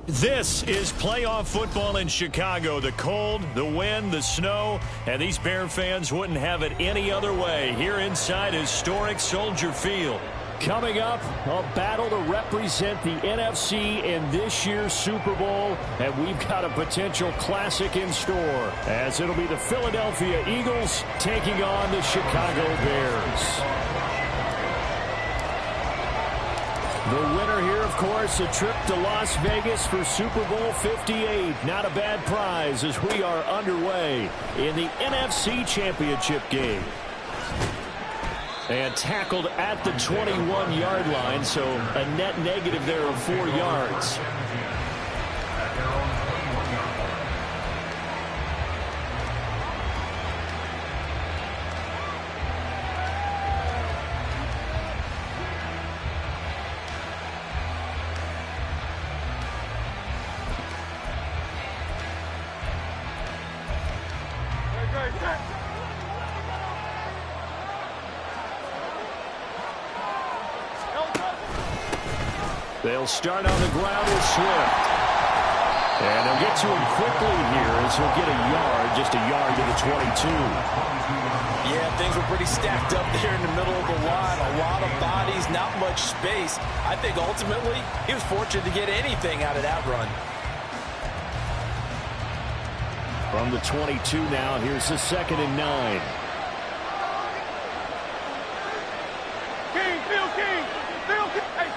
This is playoff football in Chicago. The cold, the wind, the snow, and these Bear fans wouldn't have it any other way here inside historic Soldier Field. Coming up, a battle to represent the NFC in this year's Super Bowl, and we've got a potential classic in store, as it'll be the Philadelphia Eagles taking on the Chicago Bears. The winner here, of course, a trip to Las Vegas for Super Bowl 58. Not a bad prize as we are underway in the NFC Championship game. And tackled at the 21-yard line, so a net negative there of 4 yards. They'll start on the ground with Swift. And they'll get to him quickly here as he'll get a yard, just a yard to the 22. Yeah, things were pretty stacked up there in the middle of the line. A lot of bodies, not much space. I think ultimately he was fortunate to get anything out of that run. From the 22 now, here's the 2nd and 9. Hey,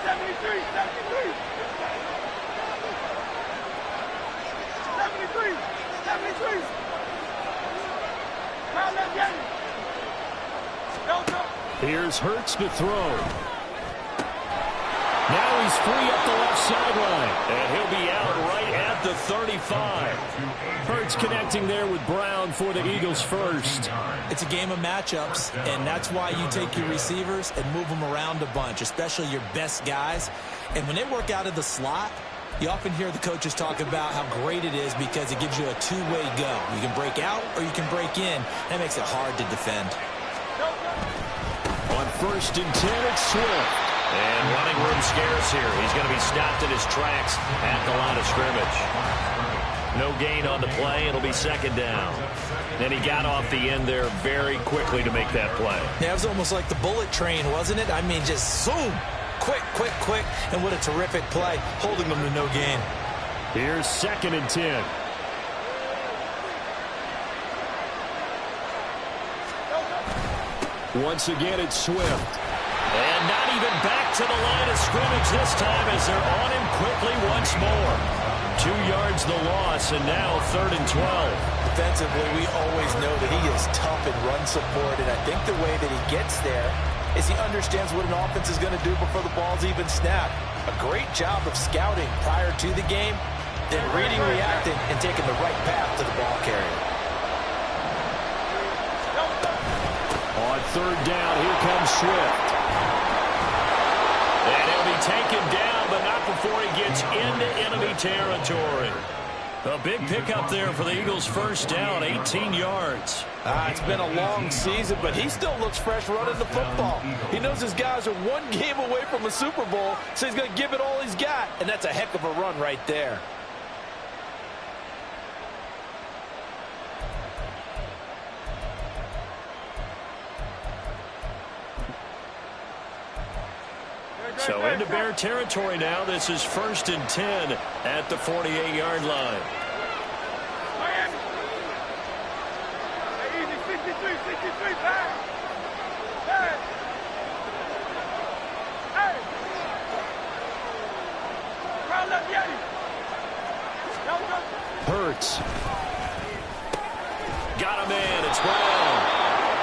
73. Here's Hurts to throw. Now he's free up the left sideline. And he'll be out right at the 35. Hurts connecting there with Brown for the Eagles first. It's a game of matchups, and that's why you take your receivers and move them around a bunch, especially your best guys. And when they work out of the slot, you often hear the coaches talk about how great it is because it gives you a two-way go. You can break out or you can break in. That makes it hard to defend. On 1st and 10, it's Swift. And running room scarce here. He's going to be stopped in his tracks at the line of scrimmage. No gain on the play. It'll be 2nd down. And he got off the end there very quickly to make that play. Yeah, it was almost like the bullet train, wasn't it? I mean, just zoom. Quick. And what a terrific play, holding them to no gain. Here's 2nd and 10. Once again, it's Swift. And not even back to the line of scrimmage this time as they're on him quickly once more. 2 yards the loss, and now 3rd and 12. Defensively, we always know that he is tough in run support, and I think the way that he gets there is he understands what an offense is going to do before the ball's even snapped. A great job of scouting prior to the game, then reading, reacting, and taking the right path to the ball carrier. On 3rd down, here comes Swift. And he'll be taken down, but not before he gets into enemy territory. A big pickup there for the Eagles' first down, 18 yards. It's been a long season, but he still looks fresh running the football. He knows his guys are one game away from a Super Bowl, so he's going to give it all he's got, and that's a heck of a run right there. So into Bear territory now. This is 1st and 10 at the 48-yard line. Miami. Hey, easy, 63, back. Hey. Round left, Yeti. Hurts. Got him in. It's Brown.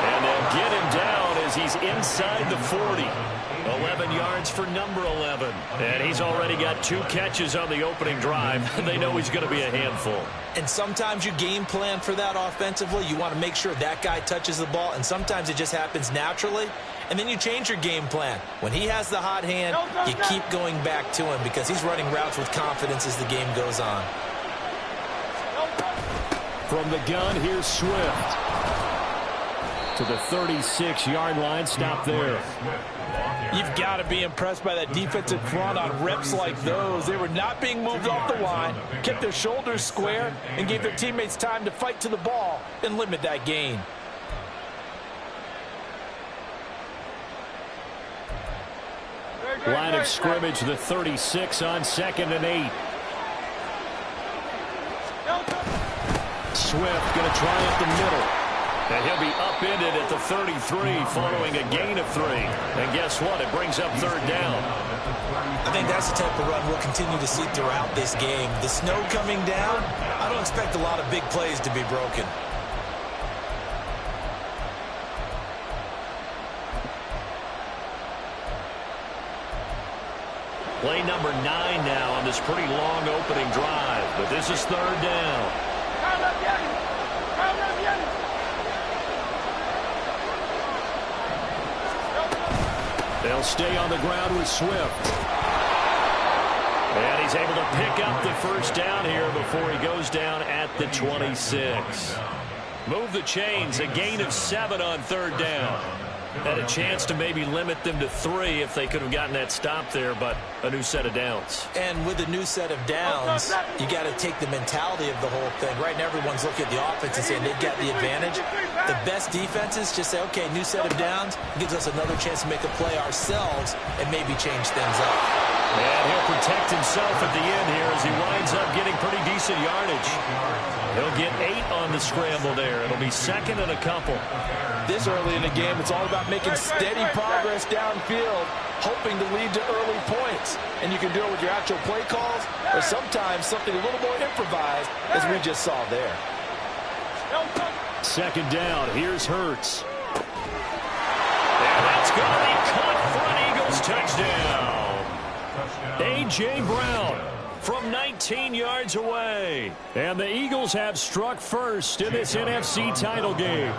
And they'll get him down as he's inside the 40. 11 yards for number 11. And he's already got 2 catches on the opening drive. They know he's going to be a handful. And sometimes you game plan for that offensively. You want to make sure that guy touches the ball, and sometimes it just happens naturally. And then you change your game plan. When he has the hot hand, you keep going back to him because he's running routes with confidence as the game goes on. From the gun, here's Swift. to the 36-yard line. Stop there. You've got to be impressed by that defensive front on reps like those. They were not being moved off the line, kept their shoulders square, and gave their teammates time to fight to the ball and limit that gain. Line of scrimmage, the 36 on 2nd and 8. Swift going to try up the middle. And he'll be upended at the 33 following a gain of 3. And guess what? It brings up 3rd down. I think that's the type of run we'll continue to see throughout this game. The snow coming down, I don't expect a lot of big plays to be broken. Play number 9 now on this pretty long opening drive. But this is 3rd down. They'll stay on the ground with Swift. And he's able to pick up the 1st down here before he goes down at the 26. Move the chains, a gain of 7 on 3rd down. Had a chance to maybe limit them to 3 if they could have gotten that stop there, but a new set of downs. And with a new set of downs, you got to take the mentality of the whole thing. Right now, everyone's looking at the offense and saying they've got the advantage. The best defenses just say, okay, new set of downs, gives us another chance to make a play ourselves and maybe change things up. And he'll protect himself at the end here as he winds up getting pretty decent yardage. He'll get 8 on the scramble there. It'll be 2nd and a couple. This early in the game, it's all about making steady progress downfield, hoping to lead to early points. And you can do it with your actual play calls or sometimes something a little more improvised, as we just saw there. 2nd down. Here's Hurts. And that's going to be caught for an Eagles touchdown. A.J. Brown from 19 yards away. And the Eagles have struck first in this NFC title game.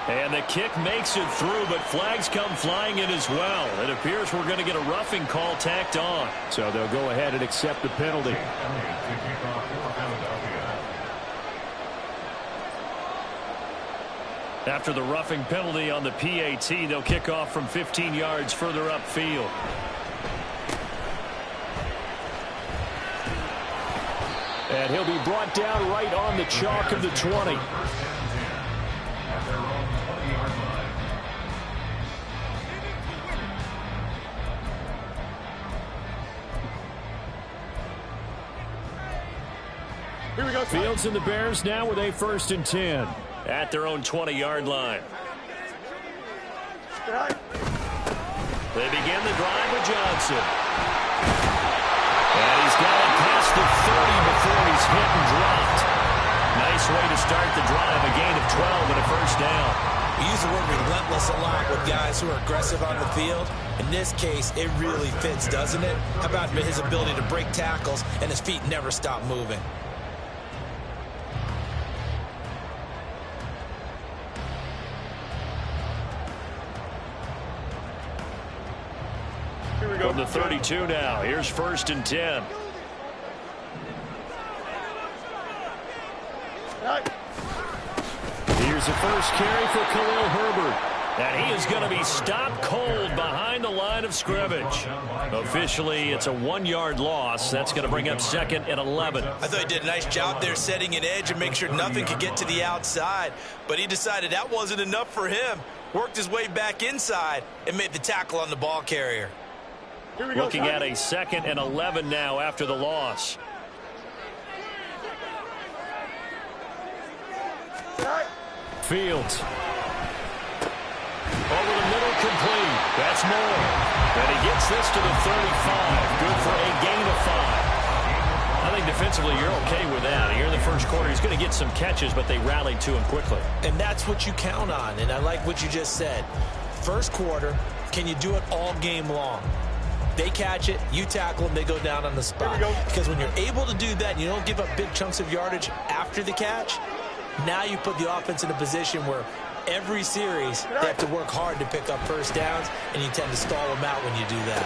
And the kick makes it through, but flags come flying in as well. It appears we're going to get a roughing call tacked on. So they'll go ahead and accept the penalty. After the roughing penalty on the PAT, they'll kick off from 15 yards further upfield. And he'll be brought down right on the chalk of the 20. Here we go. Fields and the Bears now with a 1st and 10. At their own 20-yard line. They begin the drive with Johnson. And he's got it past the 30 before he's hit and dropped. Nice way to start the drive. A gain of 12 and a 1st down. We use the word relentless a lot with guys who are aggressive on the field. In this case, it really fits, doesn't it? How about his ability to break tackles and his feet never stop moving? From the 32 now. Here's 1st and 10. Here's the first carry for Khalil Herbert. And he is going to be stopped cold behind the line of scrimmage. Officially, it's a 1-yard loss. That's going to bring up 2nd and 11. I thought he did a nice job there setting an edge and make sure nothing could get to the outside. But he decided that wasn't enough for him. Worked his way back inside and made the tackle on the ball carrier. Looking at a 2nd and 11 now after the loss. Fields. Over the middle, complete. That's more. And he gets this to the 35. Good for a gain of 5. I think defensively you're okay with that. Here in the 1st quarter, he's going to get some catches, but they rallied to him quickly. And that's what you count on, and I like what you just said. 1st quarter, can you do it all game long? They catch it, you tackle them, they go down on the spot. Because when you're able to do that and you don't give up big chunks of yardage after the catch, now you put the offense in a position where every series they have to work hard to pick up 1st downs, and you tend to stall them out when you do that.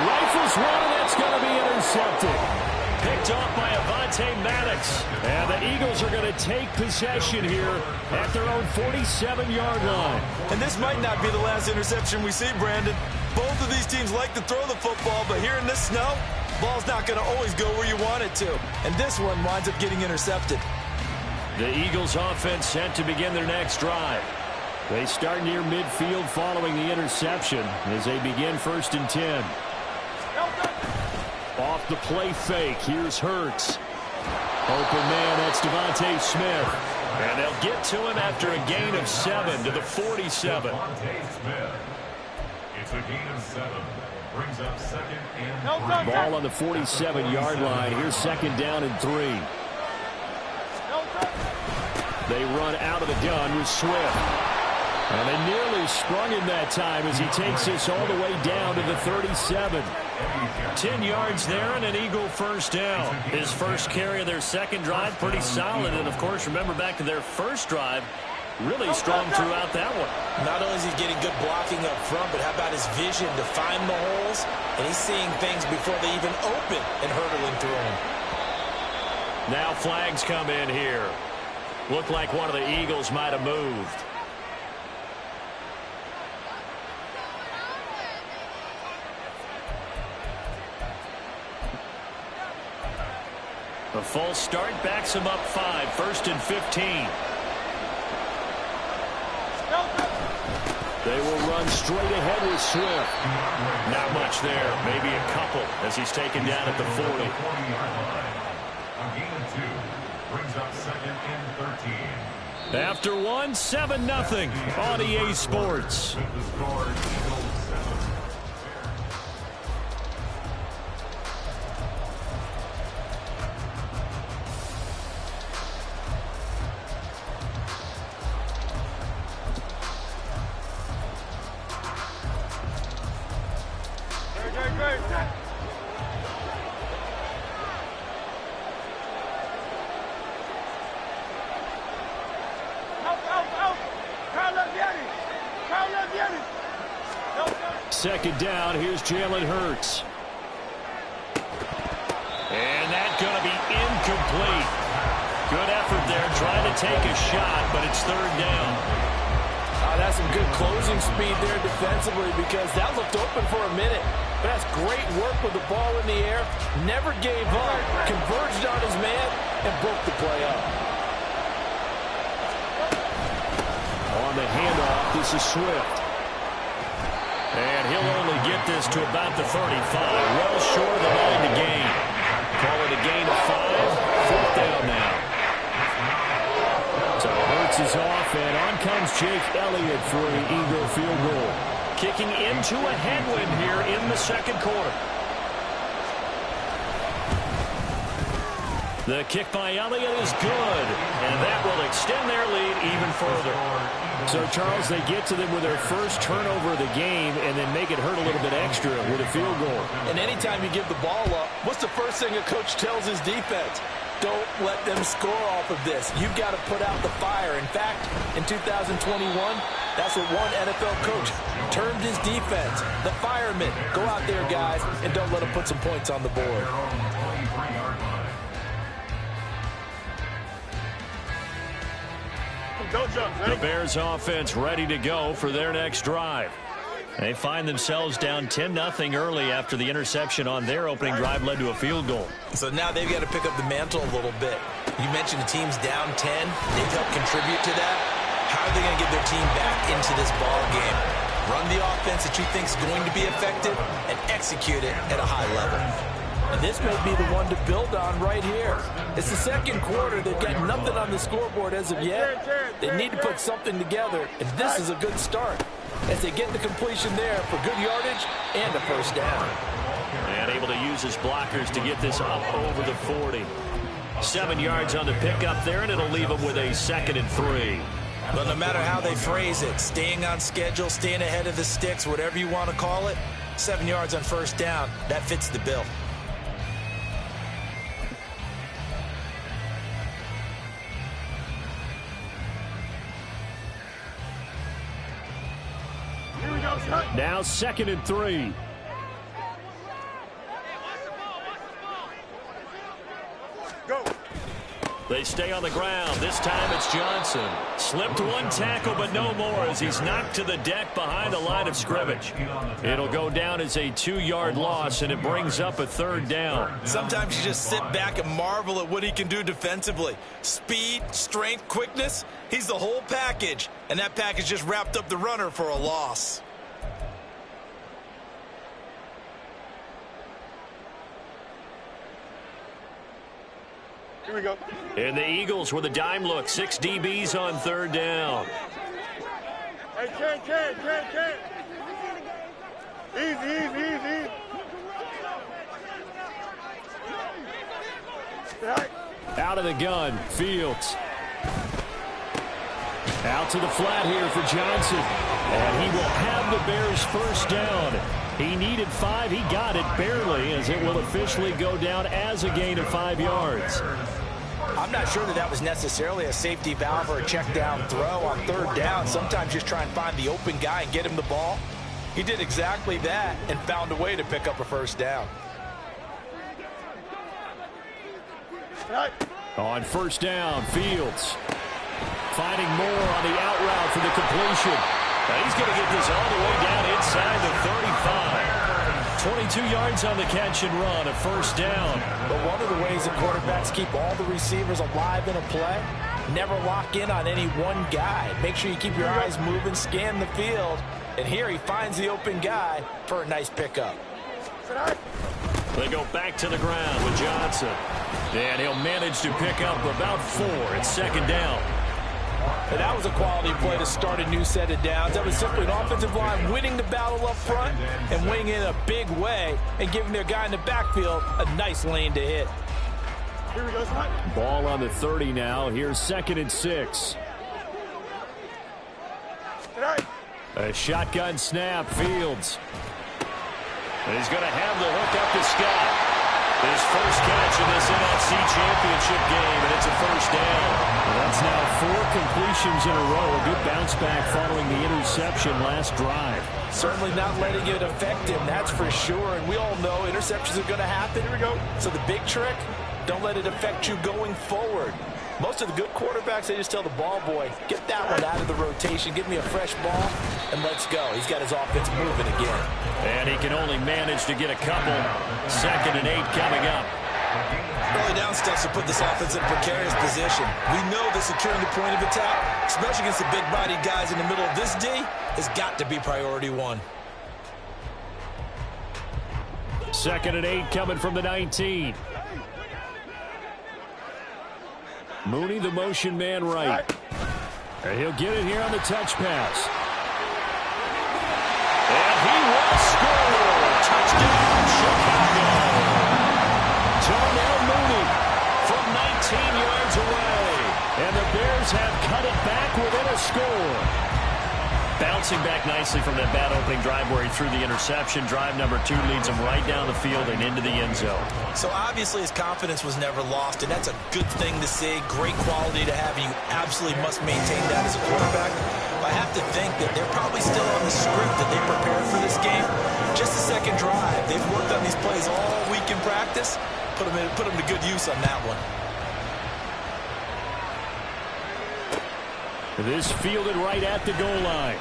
Rifles one, and that's going to be intercepted. Picked off by Maddox. And the Eagles are going to take possession here at their own 47-yard line. And this might not be the last interception we see, Brandon. Both of these teams like to throw the football, but here in this snow, ball's not going to always go where you want it to. And this one winds up getting intercepted. The Eagles offense set to begin their next drive. They start near midfield following the interception as they begin 1st and 10. Off the play fake, here's Hurts. Open man, that's Devontae Smith. And they'll get to him after a gain of 7 to the 47. It's a gain of 7. Brings up 2nd and 3. Ball on the 47-yard line. Here's 2nd down and 3. They run out of the gun with Swift. And they nearly sprung him that time as he takes this all the way down to the 37. 10 yards there and an Eagle first down. His first carry of their second drive, pretty solid. And, of course, remember back to their first drive, really strong throughout that one. Not only is he getting good blocking up front, but how about his vision to find the holes? And he's seeing things before they even open and hurdling through them. Now flags come in here. Looked like one of the Eagles might have moved. The false start backs him up 5, 1st and 15. They will run straight ahead with Swift. Not much there, maybe a couple as he's taken down at the 40. A gain of 2. Brings up 2nd and 13. After one, 7-0 on EA Sports. With the score, Eagles 7. Second down, here's Jalen Hurts. And that's going to be incomplete. Good effort there, trying to take a shot, but it's 3rd down. That's some good closing speed there defensively because that looked open for a minute. But that's great work with the ball in the air. Never gave up, converged on his man, and broke the play up. On the handoff, this is Swift. And he'll only get this to about the 35. Well short of the line to gain. Call it a gain of 5. 4th down now. So Hurts is off, and on comes Jake Elliott for the Eagle field goal. Kicking into a headwind here in the second quarter. The kick by Elliott is good, and that will extend their lead even further. So, Charles, they get to them with their first turnover of the game and then make it hurt a little bit extra with a field goal. And anytime you give the ball up, what's the first thing a coach tells his defense? Don't let them score off of this. You've got to put out the fire. In fact, in 2021, that's what one NFL coach termed his defense. The firemen. Go out there, guys, and don't let them put some points on the board. The Bears offense ready to go for their next drive. They find themselves down 10-0 early after the interception on their opening drive led to a field goal. So now they've got to pick up the mantle a little bit. You mentioned the team's down 10. They've helped contribute to that. How are they going to get their team back into this ball game? Run the offense that you think is going to be effective and execute it at a high level. And this may be the one to build on right here. It's the second quarter. They've got nothing on the scoreboard as of yet. They need to put something together, and this is a good start as they get the completion there for good yardage and a first down. And able to use his blockers to get this up over the 40. 7 yards on the pickup there, and it'll leave them with a 2nd and 3. But no matter how they phrase it, staying on schedule, staying ahead of the sticks, whatever you want to call it, 7 yards on first down, that fits the bill. Now 2nd and 3. They stay on the ground. This time it's Johnson. Slipped one tackle, but no more as he's knocked to the deck behind the line of scrimmage. It'll go down as a 2-yard loss, and it brings up a 3rd down. Sometimes you just sit back and marvel at what he can do defensively. Speed, strength, quickness. He's the whole package, and that package just wrapped up the runner for a loss. Here we go. And the Eagles with a dime look. 6 DBs on 3rd down. Hey, Ken. Easy. Right. Out of the gun, Fields. Out to the flat here for Johnson. And he will have the Bears' 1st down. He needed 5. He got it barely, as it will officially go down as a gain of 5 yards. I'm not sure that was necessarily a safety valve or a check down throw on 3rd down. Sometimes just try and find the open guy and get him the ball. He did exactly that and found a way to pick up a 1st down. Right. On 1st down, Fields finding more on the out route for the completion. Now he's going to get this all the way down inside the 35. 22 yards on the catch and run, a 1st down. But one of the ways that quarterbacks keep all the receivers alive in a play, never lock in on any one guy. Make sure you keep your eyes moving, scan the field. And here he finds the open guy for a nice pickup. They go back to the ground with Johnson. And he'll manage to pick up about 4. It's 2nd down. And that was a quality play to start a new set of downs. That was simply an offensive line winning the battle up front and winning in a big way and giving their guy in the backfield a nice lane to hit. Here we go, Scott. Ball on the 30 now. Here's 2nd and 6. Right. A shotgun snap, Fields. And he's going to have the hook up to Scott. His first catch in this NFC Championship game, and it's a 1st down. That's now 4 completions in a row. A good bounce back following the interception last drive. Certainly not letting it affect him, that's for sure. And we all know interceptions are going to happen. Here we go. So the big trick, don't let it affect you going forward. Most of the good quarterbacks, they just tell the ball boy, get that one out of the rotation, give me a fresh ball, and let's go. He's got his offense moving again. And he can only manage to get a couple. 2nd and 8 coming up. Early down steps will put this offense in a precarious position. We know that securing the point of attack, especially against the big-bodied guys in the middle of this D, has got to be priority 1. 2nd and 8 coming from the 19. Mooney, the motion man right. And he'll get it here on the touch pass. And he will score. Touchdown, Chicago. Darnell Mooney From 19 yards away. And the Bears have cut it back within a score. Bouncing back nicely from that bad opening drive where he threw the interception. Drive number 2 leads him right down the field and into the end zone. So obviously his confidence was never lost, and that's a good thing to see. Great quality to have, and you absolutely must maintain that as a quarterback. But I have to think that they're probably still on the script that they prepared for this game. Just the 2nd drive. They've worked on these plays all week in practice. Put them to good use on that one. This fielded right at the goal line.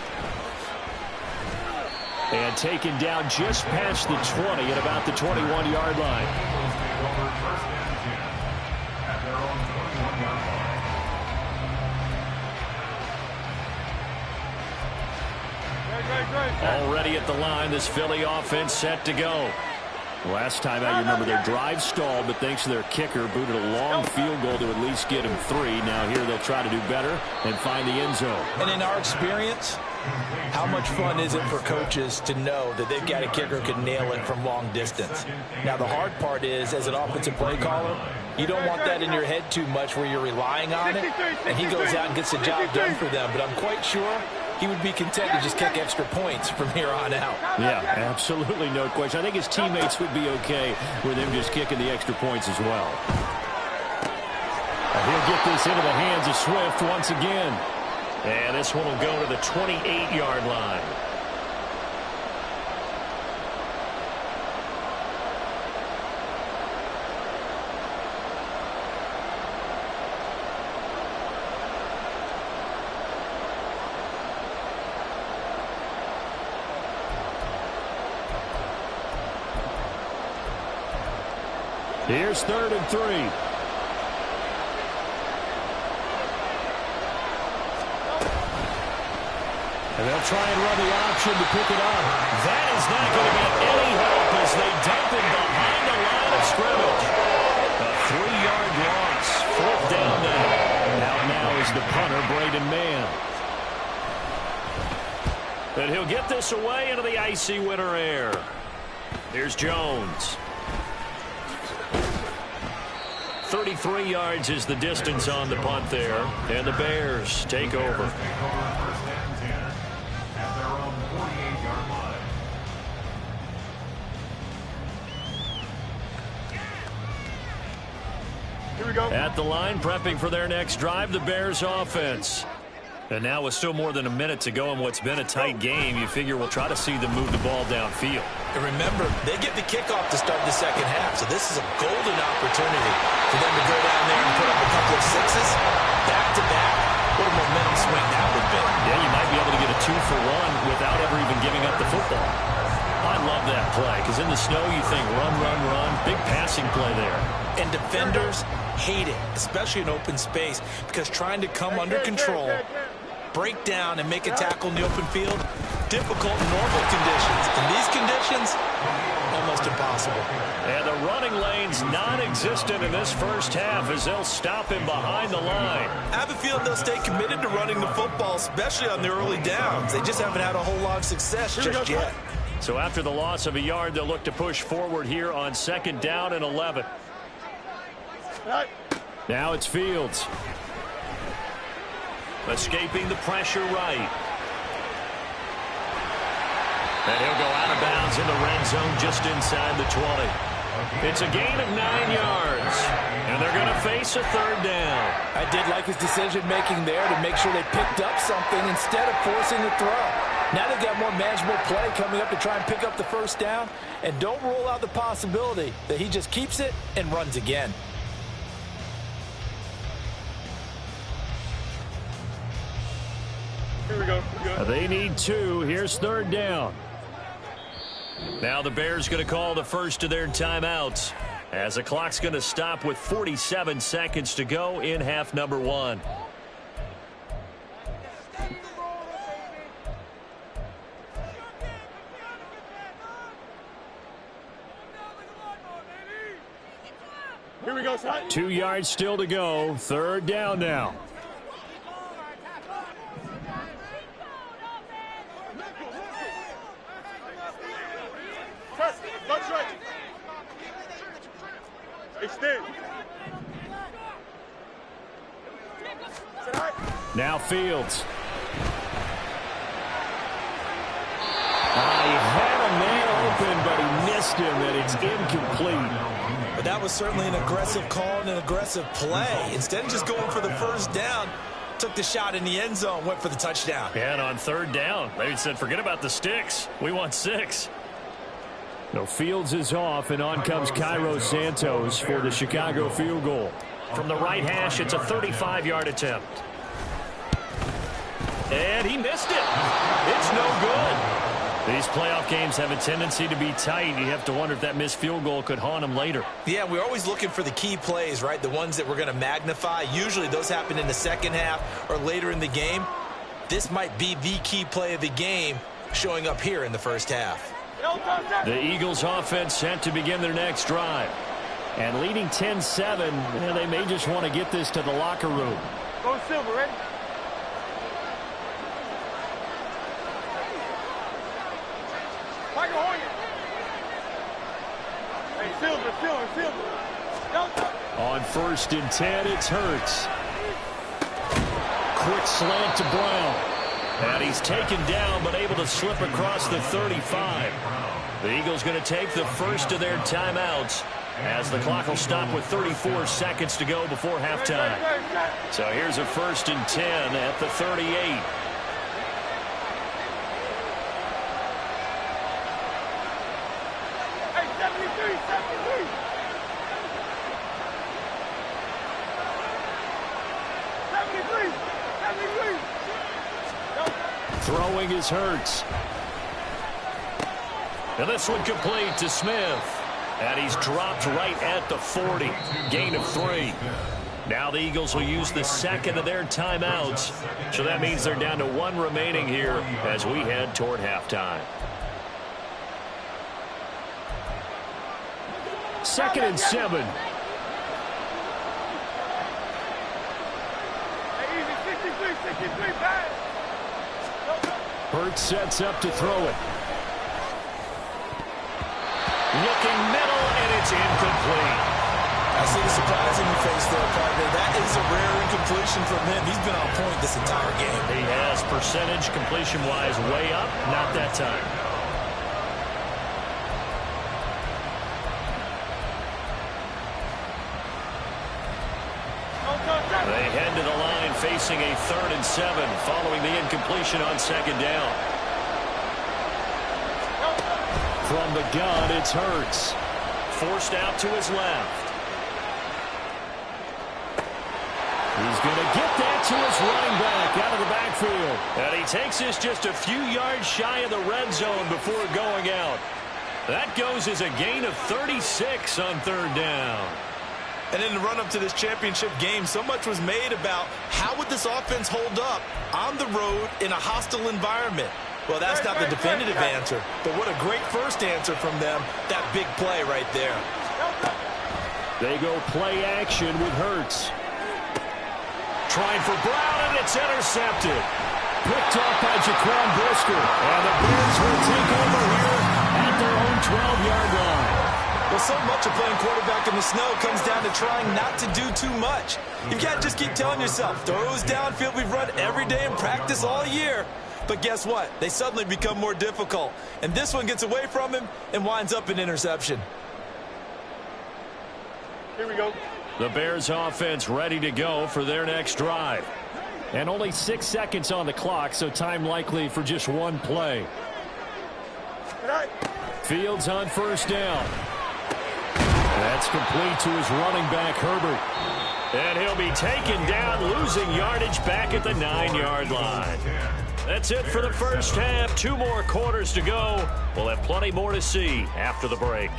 And taken down just past the 20 at about the 21-yard line. Already at the line, this Philly offense set to go. Last time out, you remember their drive stalled, but thanks to their kicker, booted a long field goal to at least get him 3. Now here they'll try to do better and find the end zone. And in our experience, how much fun is it for coaches to know that they've got a kicker who can nail it from long distance? Now, the hard part is, as an offensive play caller, you don't want that in your head too much where you're relying on it, and he goes out and gets the job done for them. But I'm quite sure he would be content to just kick extra points from here on out. Yeah, absolutely no question. I think his teammates would be okay with him just kicking the extra points as well. He'll get this into the hands of Swift once again. And this one will go to the 28-yard line. Here's 3rd and 3. And they'll try and run the option to pick it up. That is not going to be any help as they dump it behind the line of scrimmage. A 3-yard loss. 4th down now. Now is the punter, Braden Mann. And he'll get this away into the icy winter air. Here's Jones. 33 yards is the distance on the punt there. And the Bears take over. At the line, prepping for their next drive, the Bears offense. And now with still more than a minute to go in what's been a tight game, you figure we'll try to see them move the ball downfield. And remember, they get the kickoff to start the second half, so this is a golden opportunity for them to go down there and put up a couple of sixes. Back-to-back, what a momentum swing that would be. Yeah, you might be able to get a 2-for-1 without ever even giving up the football. I love that play, because in the snow you think run, run, run. Big passing play there. And defenders hate it, especially in open space, because trying to come under control, break down, and make a tackle in the open field, difficult in normal conditions. In these conditions, almost impossible. And the running lane's non-existent in this first half as they'll stop him behind the line. I have a feeling they'll stay committed to running the football, especially on the early downs. They just haven't had a whole lot of success just yet. So after the loss of a yard, they'll look to push forward here on 2nd down and 11. Now it's Fields. Escaping the pressure right. And he'll go out of bounds in the red zone just inside the 20. It's a gain of 9 yards. And they're going to face a 3rd down. I did like his decision-making there to make sure they picked up something instead of forcing the throw. Now they've got more manageable play coming up to try and pick up the 1st down. And don't rule out the possibility that he just keeps it and runs again. Here we go. They need 2. Here's 3rd down. Now the Bears going to call the first of their timeouts as the clock's going to stop with 47 seconds to go in half number 1. Here we go, son. 2 yards still to go. 3rd down now. That's right. Extend. Now Fields. He had a man open, but he missed him, and it's incomplete. But that was certainly an aggressive call and an aggressive play. Instead of just going for the 1st down, took the shot in the end zone, went for the touchdown. And on 3rd down, they said, forget about the sticks. We want 6. No, Fields is off, and on comes Cairo Santos for the Chicago field goal. From the right hash, it's a 35-yard attempt. And he missed it. It's no good. These playoff games have a tendency to be tight. You have to wonder if that missed field goal could haunt him later. Yeah, we're always looking for the key plays, right? The ones that we're going to magnify. Usually those happen in the second half or later in the game. This might be the key play of the game showing up here in the first half. The Eagles offense set to begin their next drive. And leading 10-7, they may just want to get this to the locker room. Go Silver, ready? Michael Hoyer. Hey, Silver. On 1st and 10, it's Hurts. Quick slant to Brown. And he's taken down, but able to slip across the 35. The Eagles going to take the first of their timeouts as the clock will stop with 34 seconds to go before halftime. So here's a 1st and 10 at the 38. Hey, 73. Throwing is Hurts. And this one complete to Smith. And he's dropped right at the 40. Gain of 3. Now the Eagles will use the second of their timeouts. So that means they're down to 1 remaining here as we head toward halftime. 2nd and 7. Hurts sets up to throw it. Looking middle, and it's incomplete. I see the surprise in your face there, partner. That is a rare incompletion from him. He's been on point this entire game. He has percentage completion-wise way up. Not that time. They head to the line facing a 3rd and 7 following the incompletion on 2nd down. From the gun, it's Hurts. Forced out to his left. He's going to get that to his running back out of the backfield. And he takes this just a few yards shy of the red zone before going out. That goes as a gain of 36 on 3rd down. And in the run-up to this championship game, so much was made about how would this offense hold up on the road in a hostile environment. Well, that's not the definitive answer, but what a great first answer from them, that big play right there. They go play action with Hurts. Trying for Brown, and it's intercepted. Picked off by Jaquan Brisker. And the Bears will take over here at their own 12-yard line. Well, so much of playing quarterback in the snow comes down to trying not to do too much. You can't just keep telling yourself, throws downfield we've run every day in practice all year. But guess what? They suddenly become more difficult. And this one gets away from him and winds up an interception. Here we go. The Bears offense ready to go for their next drive. And only 6 seconds on the clock, so time likely for just one play. Fields on 1st down. That's complete to his running back, Herbert. And he'll be taken down, losing yardage back at the 9-yard line. That's it for the first half. 2 more quarters to go. We'll have plenty more to see after the break.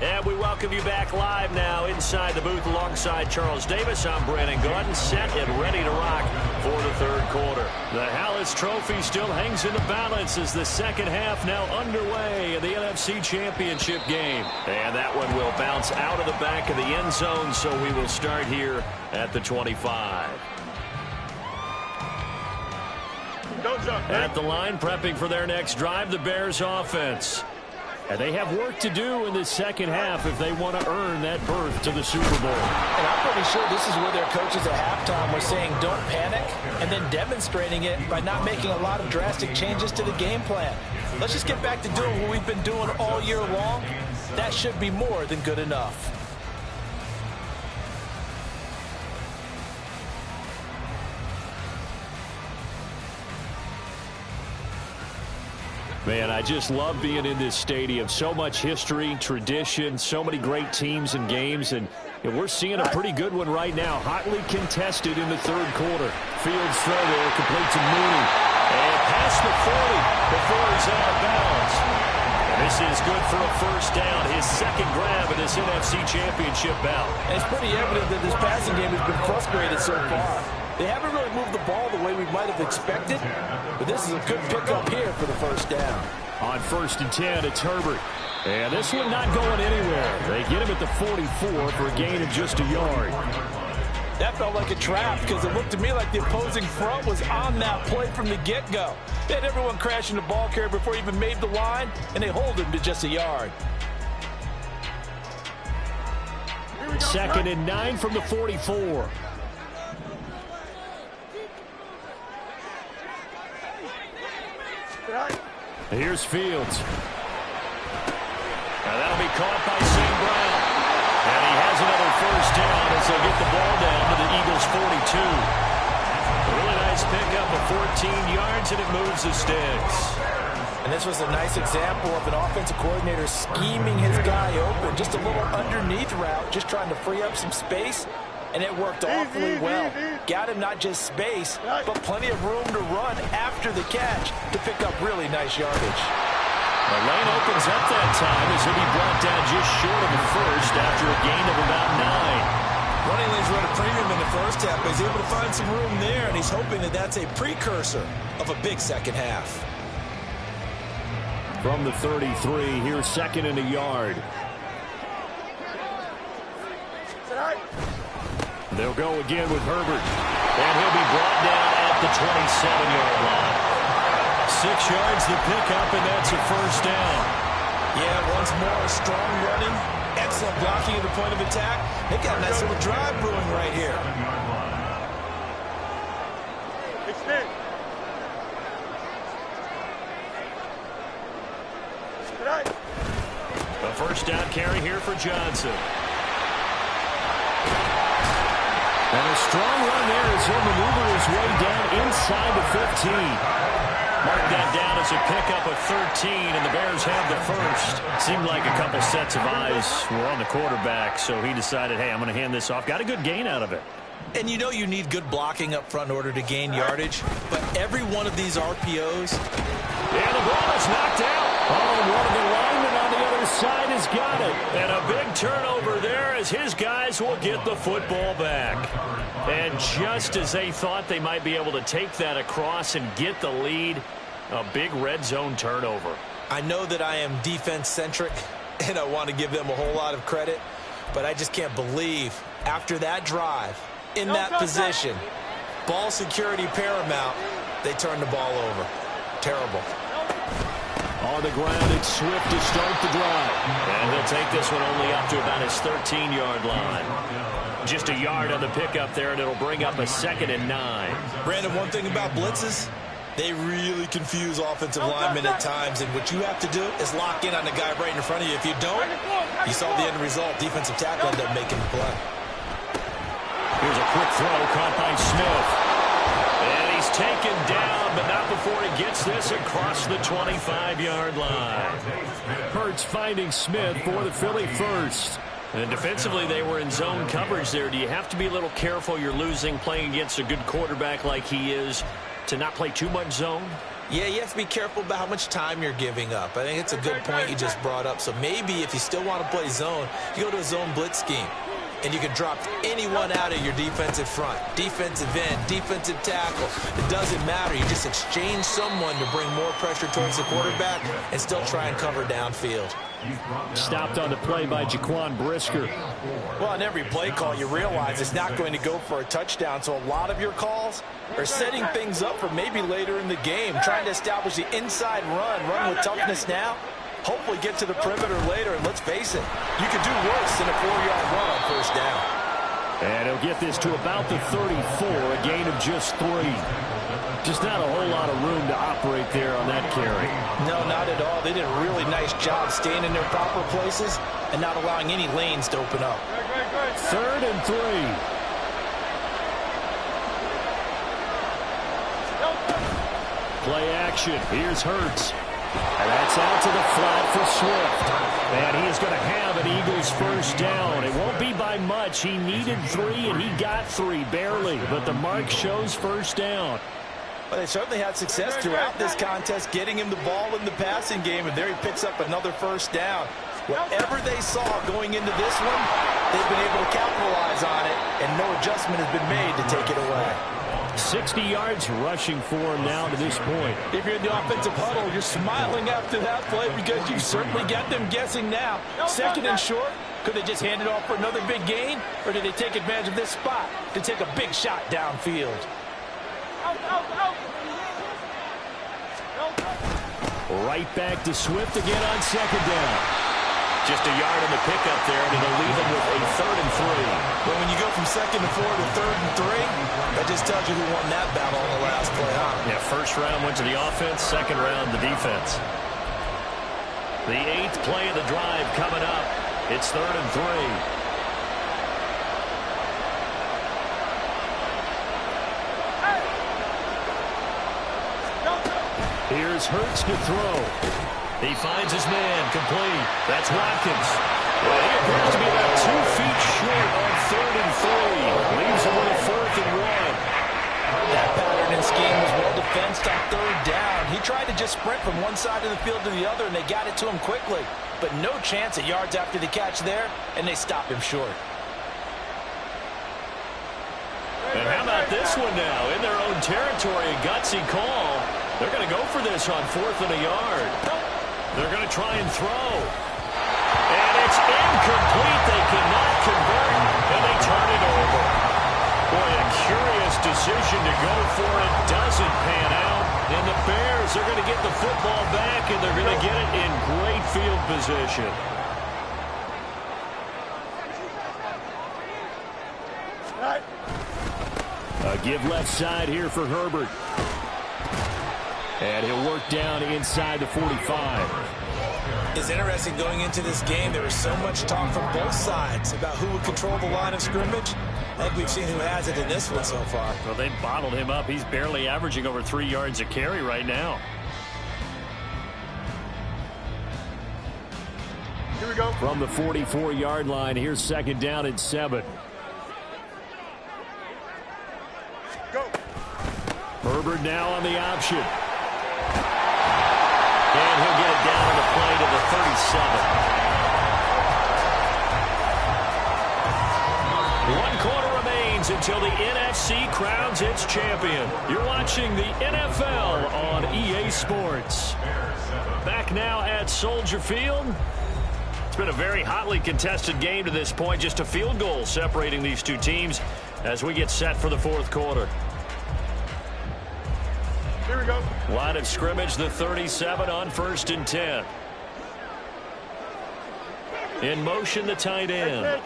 And we welcome you back live now inside the booth alongside Charles Davis. I'm Brandon Gordon, set and ready to rock for the 3rd quarter. The Hallis Trophy still hangs in the balance as the 2nd half now underway in the NFC Championship game. And that one will bounce out of the back of the end zone, so we will start here at the 25. Don't jump, At the line, prepping for their next drive, the Bears offense. And they have work to do in this 2nd half if they want to earn that berth to the Super Bowl. And I'm pretty sure this is where their coaches at halftime were saying don't panic, and then demonstrating it by not making a lot of drastic changes to the game plan. Let's just get back to doing what we've been doing all year long. That should be more than good enough. Man, I just love being in this stadium. So much history, tradition, so many great teams and games, and we're seeing a pretty good one right now. Hotly contested in the 3rd quarter. Fields throw there, complete to Mooney. And past the 40 before he's out of bounds. And this is good for a 1st down, his 2nd grab in this NFC Championship bout. And it's pretty evident that this passing game has been frustrated so far. They haven't really moved the ball the way we might have expected, but this is a good pickup here for the 1st down. On 1st and 10, it's Herbert. And this one not going anywhere. They get him at the 44 for a gain of just a yard. That felt like a trap because it looked to me like the opposing front was on that play from the get-go. They had everyone crashing the ball carrier before he even made the line, and they hold him to just a yard. 2nd and 9 from the 44. Here's Fields. Now that'll be caught by St. Brown. And he has another 1st down as they'll get the ball down to the Eagles' 42. A really nice pickup of 14 yards, and it moves the sticks. And this was a nice example of an offensive coordinator scheming his guy open. Just a little underneath route, just trying to free up some space, and it worked awfully well. got him not just space, but plenty of room to run after the catch to pick up really nice yardage. The lane opens up that time as he'll be brought down just short of the first after a gain of about 9. Running lanes run a premium in the first half, but he's able to find some room there, and he's hoping that that's a precursor of a big second half. From the 33, here's second and a yard. They'll go again with Herbert. And he'll be brought down at the 27-yard line. 6 yards the pickup, and that's a first down. Yeah, once more, strong running, excellent blocking at the point of attack. They got a nice little drive brewing right here. Extend. A first down carry here for Johnson. And a strong run there as he'll maneuver his way down inside the 15. Mark that down as a pickup of 13, and the Bears have the first. Seemed like a couple sets of eyes were on the quarterback, so he decided, hey, I'm going to hand this off. Got a good gain out of it. And you know you need good blocking up front in order to gain yardage, but every one of these RPOs... And the ball is knocked out. Oh, one of the linemen on the other side has got it. And a big turnover there as his guys will get the football back. And just as they thought they might be able to take that across and get the lead, a big red zone turnover. I know that I am defense-centric, and I want to give them a whole lot of credit, but I just can't believe after that drive, in that position, ball security paramount, they turn the ball over. Terrible. On the ground, it's Swift to start the drive. And he'll take this one only up to about his 13-yard line. Just a yard on the pickup there, and it'll bring up a 2nd and 9. Brandon, one thing about blitzes, they really confuse offensive linemen at times, and what you have to do is lock in on the guy right in front of you. If you don't, you saw the end result. Defensive tackle ended up making the play. Here's a quick throw caught by Smith. And he's taken down, but not before he gets this across the 25-yard line. Hurts finding Smith for the Philly first. And defensively, they were in zone coverage there. Do you have to be a little careful? You're losing, playing against a good quarterback like he is, to not play too much zone? Yeah, you have to be careful about how much time you're giving up. I think it's a good point you just brought up. So maybe if you still want to play zone, you go to a zone blitz scheme. And you can drop anyone out of your defensive front. Defensive end, defensive tackle. It doesn't matter. You just exchange someone to bring more pressure towards the quarterback and still try and cover downfield. Stopped on the play by Jaquan Brisker. Well, on every play call, you realize it's not going to go for a touchdown. So a lot of your calls are setting things up for maybe later in the game, trying to establish the inside run with toughness now. Hopefully get to the perimeter later, and let's face it, you could do worse than a 4-yard run on first down. And he'll get this to about the 34, a gain of just 3. Just not a whole lot of room to operate there on that carry. No, not at all. They did a really nice job staying in their proper places and not allowing any lanes to open up. 3rd and 3. Play action. Here's Hurts. And that's out to the flat for Swift. And he is going to have an Eagles first down. It won't be by much. He needed 3, and he got 3, barely. But the mark shows first down. Well, they certainly had success throughout this contest, getting him the ball in the passing game, and there he picks up another first down. Whatever they saw going into this one, they've been able to capitalize on it, and no adjustment has been made to take it away. 60 yards rushing for him now to this point. If you're in the offensive huddle, you're smiling after that play because you certainly got them guessing now. 2nd and short, could they just hand it off for another big gain, or did they take advantage of this spot to take a big shot downfield? Right back to Swift again on 2nd down. Just a yard on the pickup there, and it'll leave him with a 3rd and 3. But when you go from 2nd and 4 to 3rd and 3, that just tells you who won that battle on the last play, huh? Yeah, first round went to the offense, second round the defense. The 8th play of the drive coming up. It's 3rd and 3. Here's Hurts to throw. He finds his man, complete. That's Watkins. Well, he appears to be about 2 feet short on 3rd and 3. Leaves him with a 4th and 1. defense on third down. He tried to just sprint from one side of the field to the other, and they got it to him quickly. But no chance at yards after the catch there, and they stopped him short. And how about this one now? In their own territory, a gutsy call. They're going to go for this on 4th and a yard. They're going to try and throw. And it's incomplete. They cannot convert, and they turn it over. Boy, a curious decision to go for it. Doesn't pan out. And the Bears are going to get the football back, and they're going to get it in great field position. A give left side here for Herbert. And he'll work down inside the 45. It's interesting going into this game. There was so much talk from both sides about who would control the line of scrimmage. I think we've seen who has it in this one so far. Well, they bottled him up. He's barely averaging over 3 yards a carry right now. Here we go. From the 44-yard line, here's 2nd down and 7. Go. Herbert now on the option. And he'll get it down on the play to the 37. 1 quarter remains until the NFC crowns its champion. You're watching the NFL on EA Sports. Back now at Soldier Field. It's been a very hotly contested game to this point. Just a field goal separating these two teams as we get set for the 4th quarter. Here we go. Line of scrimmage, the 37 on 1st and 10. In motion, the tight end.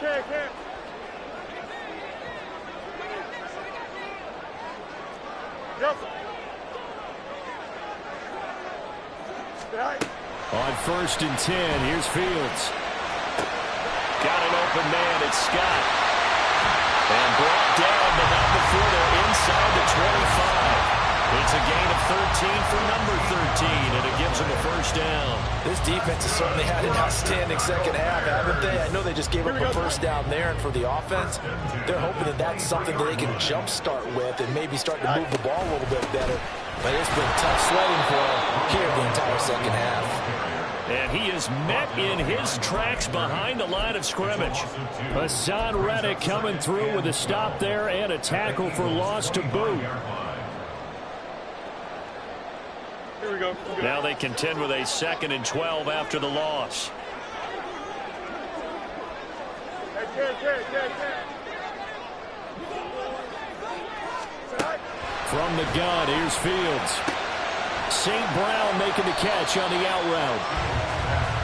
Yep. On 1st and 10, here's Fields. Got an open man, it's Scott. And brought down, but not before they're inside the 25. It's a gain of 13 for number 13, and it gives them a 1st down. This defense has certainly had an outstanding second half, haven't they? I know they just gave up a 1st down there, and for the offense, they're hoping that that's something that they can jumpstart with and maybe start to move the ball a little bit better. But it's been tough sledding for them here the entire second half. And he is met in his tracks behind the line of scrimmage. Hassan Reddick coming through with a stop there and a tackle for loss to boot. Here we go. Now they contend with a 2nd and 12 after the loss. From the gun, here's Fields. St. Brown making the catch on the out route.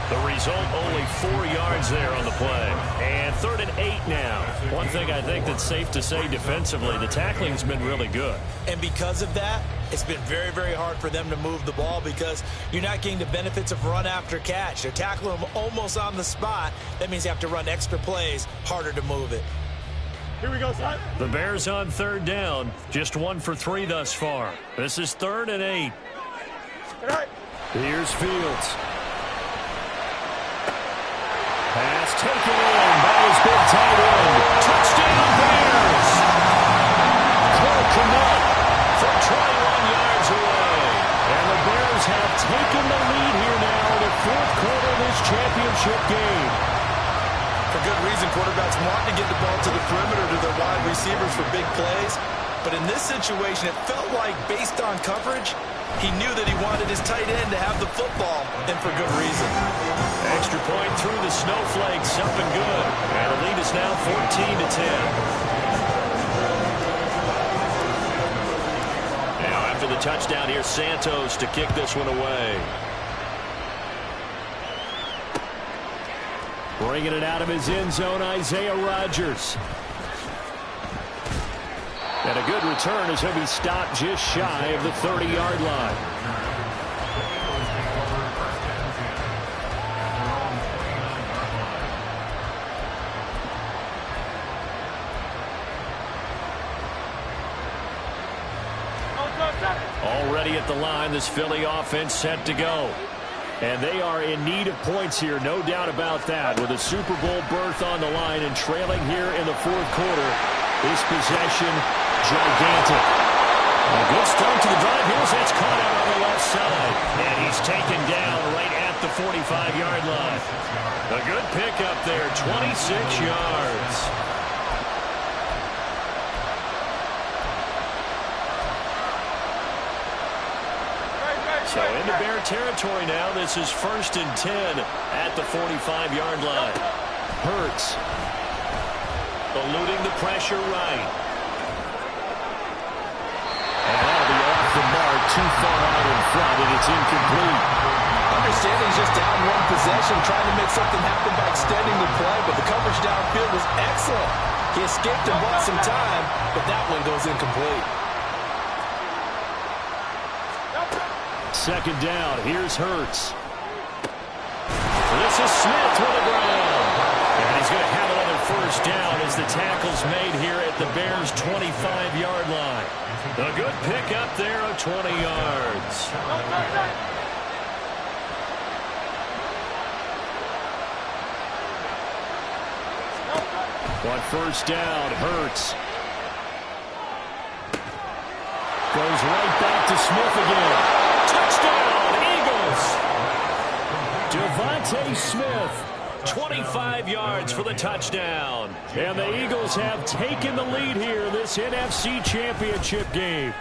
The result, only 4 yards there on the play. And 3rd and 8 now. One thing I think that's safe to say defensively, the tackling's been really good. And because of that, it's been very, very hard for them to move the ball because you're not getting the benefits of run after catch. They're tackling them almost on the spot. That means you have to run extra plays, harder to move it. Here we go, son. The Bears on 3rd down, just 1 for 3 thus far. This is 3rd and 8. Here's Fields. Pass taken in by his big tight end. Touchdown Bears! Cole Kmet from 21 yards away. And the Bears have taken the lead here now in the 4th quarter of this championship game. For good reason, quarterbacks want to get the ball to the perimeter to their wide receivers for big plays. But in this situation, it felt like based on coverage, he knew that he wanted his tight end to have the football, and for good reason. Extra point through the snowflakes, up and good. And the lead is now 14-10. Now after the touchdown, here's Santos to kick this one away. Bringing it out of his end zone, Isaiah Rodgers. And a good return as he'll be stopped just shy of the 30-yard line. Already at the line, this Philly offense set to go. And they are in need of points here, no doubt about that. With a Super Bowl berth on the line and trailing here in the 4th quarter, this possession gigantic. A good start to the drive. Here's that's caught out on the left side. And he's taken down right at the 45-yard line. A good pickup there, 26 yards. So into Bear territory now. This is 1st and 10 at the 45-yard line. Hurts eluding the pressure right. And that'll be off the mark, too far out in front, and it's incomplete. Understanding he's just down one possession, trying to make something happen by extending the play, but the coverage downfield was excellent. He escaped and bought some time, but that one goes incomplete. 2nd down. Here's Hurts. This is Smith with the ground. And he's going to have another 1st down as the tackle's made here at the Bears' 25-yard line. A good pickup there of 20 yards. On 1st down, Hurts goes right back to Smith again. Touchdown, Eagles! Devontae Smith, 25 yards for the touchdown. And the Eagles have taken the lead here in this NFC Championship game.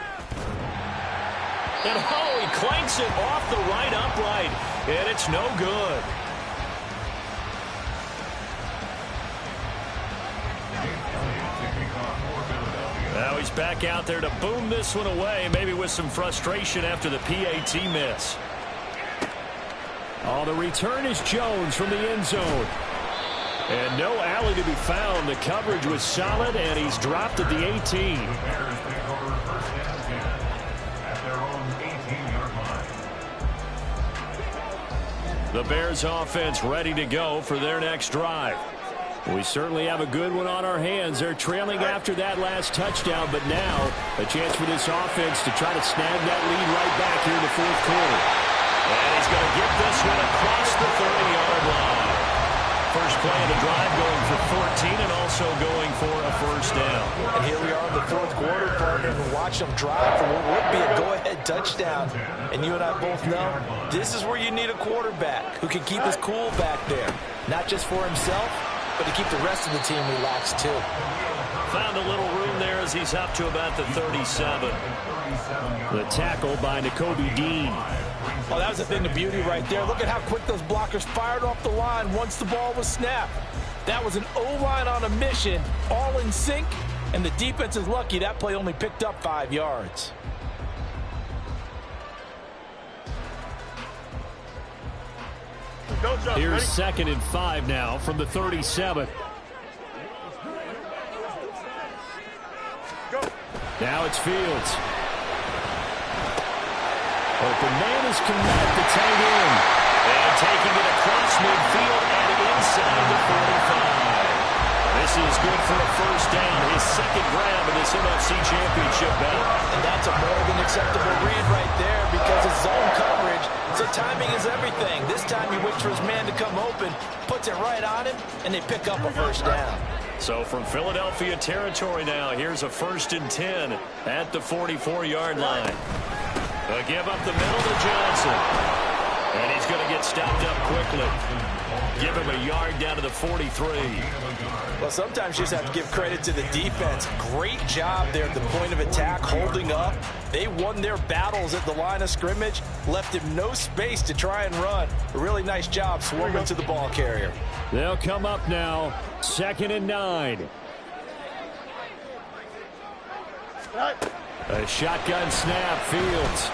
And oh, he clanks it off the right upright, and it's no good. Now he's back out there to boom this one away, maybe with some frustration after the PAT miss. Oh, the return is Jones from the end zone. And no alley to be found. The coverage was solid, and he's dropped at the 18. The Bears take over 1st and 10 at their own 18-yard line. The Bears offense ready to go for their next drive. We certainly have a good one on our hands. They're trailing after that last touchdown, but now a chance for this offense to try to snag that lead right back here in the 4th quarter. And he's going to get this one across the 30-yard line. First play of the drive going for 14 and also going for a 1st down. And here we are in the 4th quarter, partner, and watch them drive for what would be a go-ahead touchdown. And you and I both know this is where you need a quarterback who can keep his cool back there, not just for himself, but to keep the rest of the team relaxed too. Found a little room there as he's up to about the 37. The tackle by Nakobe Dean. Oh, that was a thing of beauty right there. Look at how quick those blockers fired off the line once the ball was snapped. That was an O-line on a mission, all in sync, and the defense is lucky that play only picked up 5 yards. Here's 2nd and 5 now from the 37. Now it's Fields. Open man is Kmet, the tight end. And taking it across midfield and inside the 45. This is good for a 1st down. His 2nd grab in this NFC Championship bout. And that's a more than acceptable read right there because it's zone coverage, so timing is everything. This time he waits for his man to come open, puts it right on him, and they pick up a 1st down. So from Philadelphia territory now, here's a 1st and 10 at the 44-yard line. A give up the middle to Johnson. And he's going to get stopped up quickly. Give him a yard down to the 43. Well, sometimes you just have to give credit to the defense. Great job there at the point of attack, holding up. They won their battles at the line of scrimmage, left him no space to try and run. A really nice job swarming to the ball carrier. They'll come up now, 2nd and 9. A shotgun snap, Fields.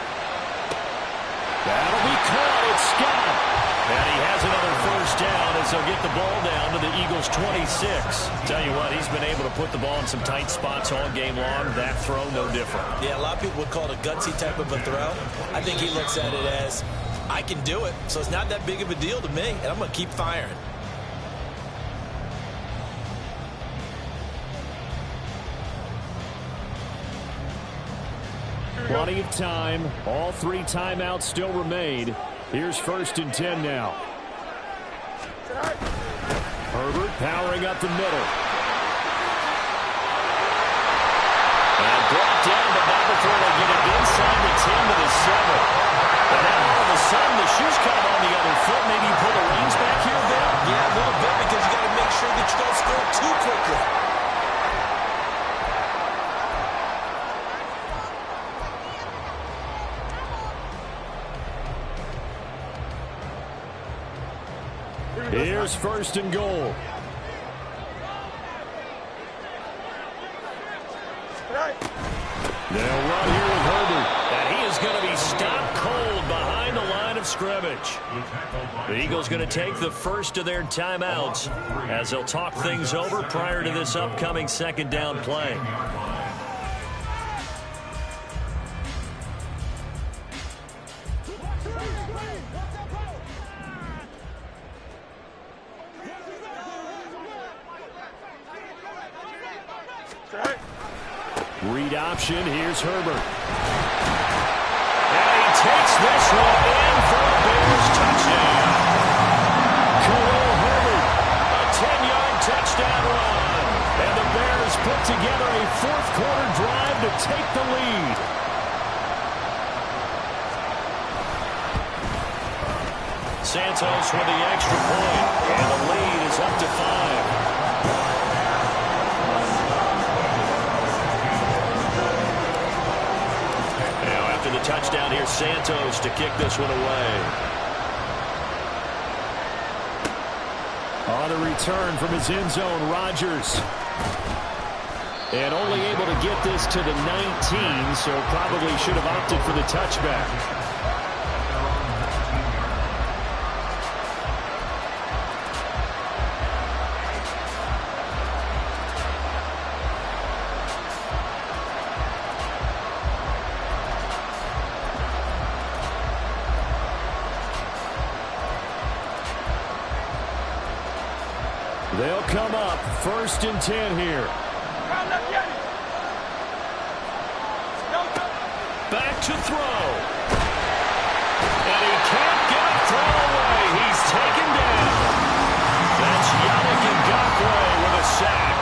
That'll be caught. It's Scott. And he has another 1st down as they'll get the ball down to the Eagles' 26. Tell you what, he's been able to put the ball in some tight spots all game long. That throw, no different. Yeah, a lot of people would call it a gutsy type of a throw. I think he looks at it as, I can do it, so it's not that big of a deal to me, and I'm going to keep firing. Plenty of time. All 3 timeouts still remain. Here's 1st and 10 now. Herbert powering up the middle. And brought down, but not before they get inside the 10 to the 7. And now all of a sudden the shoe's kind of on the other foot. Maybe you pull the reins back here a bit? Yeah, a little bit, because you got to make sure that you don't score too quickly. Here's first and goal. They'll run here with Herbert. And he is going to be stopped cold behind the line of scrimmage. The Eagles going to take the first of their timeouts as they'll talk things over prior to this upcoming second down play. Read option. Here's Herbert. And he takes this one in for a Bears touchdown. Khalil Herbert. A 10-yard touchdown run. And the Bears put together a fourth-quarter drive to take the lead. Santos with the extra point. And the lead is up to 5. The touchdown here, Santos to kick this one away. On the return from his end zone, Rodgers. And only able to get this to the 19, so probably should have opted for the touchback. They'll come up first and 10 here. Back to throw. And he can't get a throw away. He's taken down. That's Yannick Ngakoue with a sack.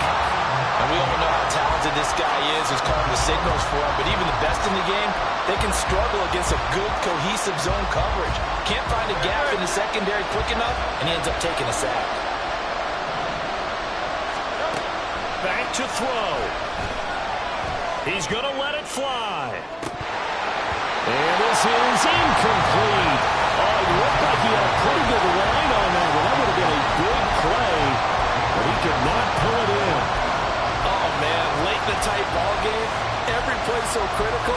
And we all know how talented this guy is who's calling the signals for him. But even the best in the game, they can struggle against a good, cohesive zone coverage. Can't find a gap in the secondary quick enough, and he ends up taking a sack. Back to throw. He's going to let it fly. And this is incomplete. Oh, it looked like he had a pretty good line on that one. That would have been a big play, but he could not pull it in. Oh, man, late in the tight ball game, every play so critical.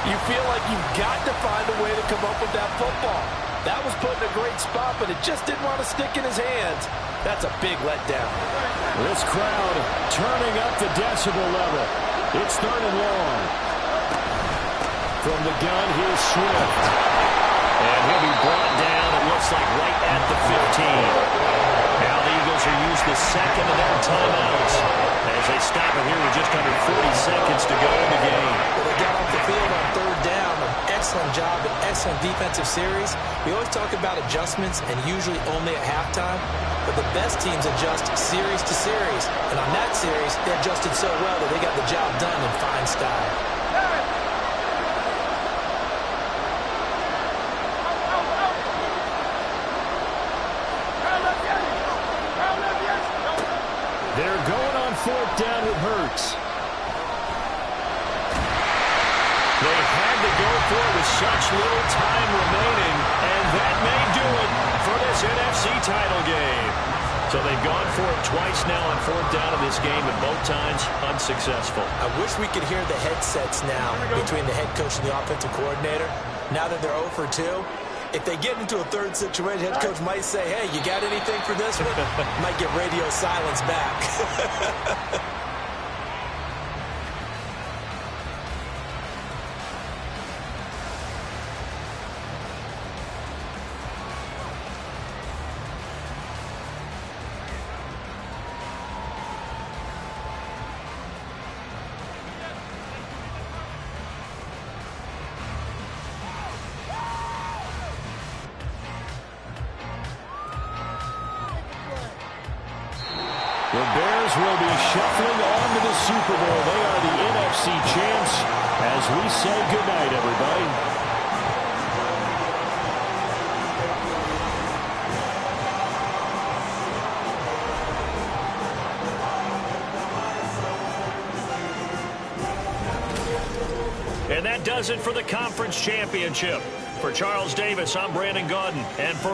You feel like you've got to find a way to come up with that football. That was put in a great spot, but it just didn't want to stick in his hands. That's a big letdown. This crowd turning up the decibel level. It's third and long. From the gun, here's Swift. And he'll be brought down, it looks like, right at the 15. Now the Eagles will use the second of their timeouts as they stop it here with just under 40 seconds to go in the game. Well, they got off the field on third down. An excellent job, an excellent defensive series. We always talk about adjustments and usually only at halftime. But the best teams adjust series to series. And on that series, they adjusted so well that they got the job done in fine style. They're going on fourth down with Hurts. They had to go for it with such little time remaining, and that may do it for this NFC title game. So they've gone for it twice now on fourth down in this game, and both times unsuccessful. I wish we could hear the headsets now between the head coach and the offensive coordinator. Now that they're 0 for 2, if they get into a third situation, head coach might say, hey, you got anything for this one? Might get radio silence back. The Bears will be shuffling on to the Super Bowl. They are the NFC champs. as we say goodnight, everybody. And that does it for the conference championship. For Charles Davis, I'm Brandon Gaudin. And for